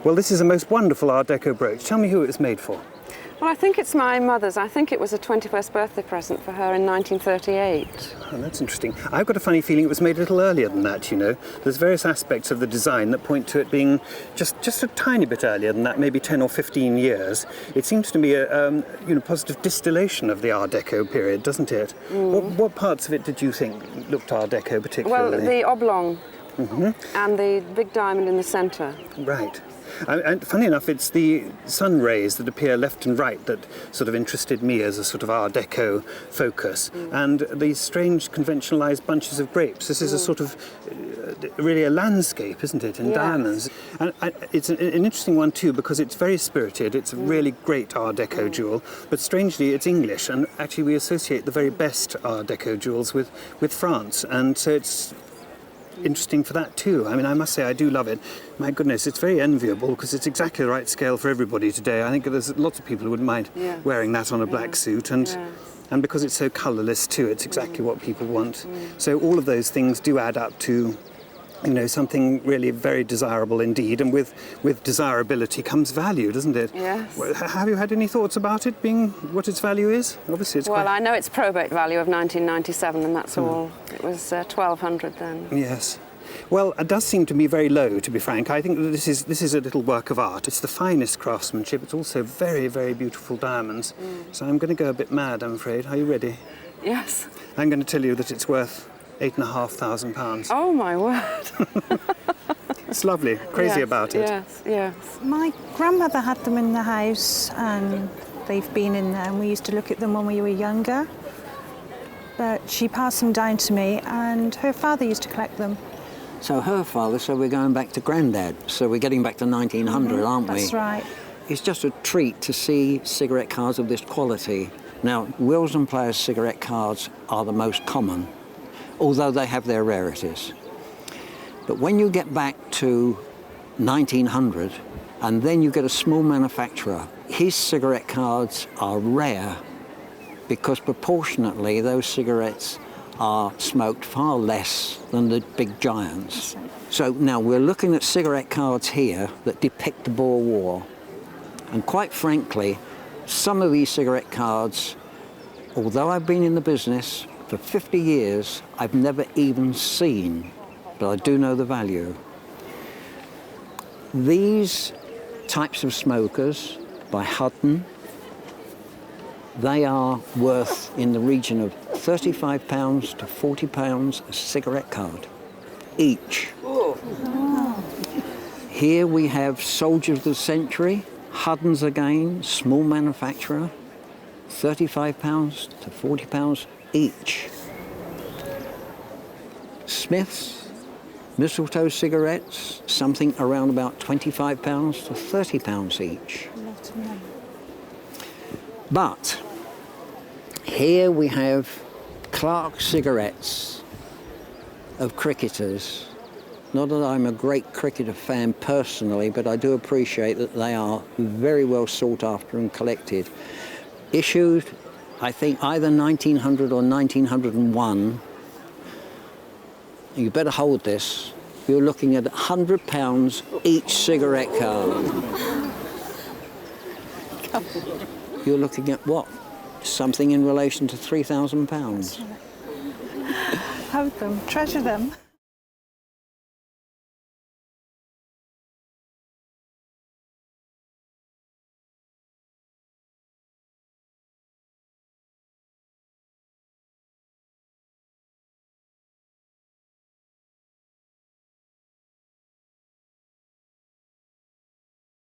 Well, this is a most wonderful Art Deco brooch. Tell me who it was made for. Well, I think it's my mother's. I think it was a 21st birthday present for her in 1938. Oh, that's interesting. I've got a funny feeling it was made a little earlier than that, you know. There's various aspects of the design that point to it being just a tiny bit earlier than that, maybe 10 or 15 years. It seems to me a positive distillation of the Art Deco period, doesn't it? What parts of it did you think looked Art Deco particularly? Well, the oblong and the big diamond in the centre. Right. And funny enough, it's the sun rays that appear left and right that sort of interested me as a sort of Art Deco focus. And these strange conventionalized bunches of grapes. This is a sort of really a landscape, isn't it, in diamonds? And it's an interesting one too because it's very spirited. It's a really great Art Deco jewel, but strangely it's English, and actually we associate the very best Art Deco jewels with France, and so it's interesting for that too. I mean, I must say I do love it. My goodness, it's very enviable because it's exactly the right scale for everybody today. I think there's lots of people who wouldn't mind wearing that on a black suit, and because it's so colourless too, it's exactly what people want. So all of those things do add up to, you know, something really very desirable indeed, and with desirability comes value, doesn't it? Yes. Have you had any thoughts about it being what its value is? Obviously it's I know its probate value of 1997, and that's all. It was 1,200 then. Yes. Well, it does seem to be very low, to be frank. I think that this is a little work of art. It's the finest craftsmanship. It's also very, very beautiful diamonds. So I'm going to go a bit mad, I'm afraid. Are you ready? Yes. I'm going to tell you that it's worth £8,500. Oh my word. It's lovely. Crazy about it. Yes, yes. My grandmother had them in the house, and they've been in there, and we used to look at them when we were younger. But she passed them down to me, and her father used to collect them. So her father, so we're going back to Grandad. So we're getting back to 1900, aren't we? That's right. It's just a treat to see cigarette cards of this quality. Now, Wills and Players cigarette cards are the most common, although they have their rarities. But when you get back to 1900, and then you get a small manufacturer, his cigarette cards are rare because proportionately those cigarettes are smoked far less than the big giants. So now we're looking at cigarette cards here that depict the Boer War. And quite frankly, some of these cigarette cards, although I've been in the business for 50 years, I've never even seen, but I do know the value. These types of smokers by Hutton, they are worth in the region of £35 to £40 a cigarette card each. Here we have Soldiers of the Century, Hutton's again, small manufacturer, £35 to £40 each. Smith's mistletoe cigarettes, something around about £25 to £30 each. But here we have Clark cigarettes of cricketers. Not that I'm a great cricketer fan personally, but I do appreciate that they are very well sought after and collected. Issued, I think, either 1900 or 1901. You better hold this. You're looking at £100 each cigarette card. You're looking at what? Something in relation to £3,000. Hold them, treasure them.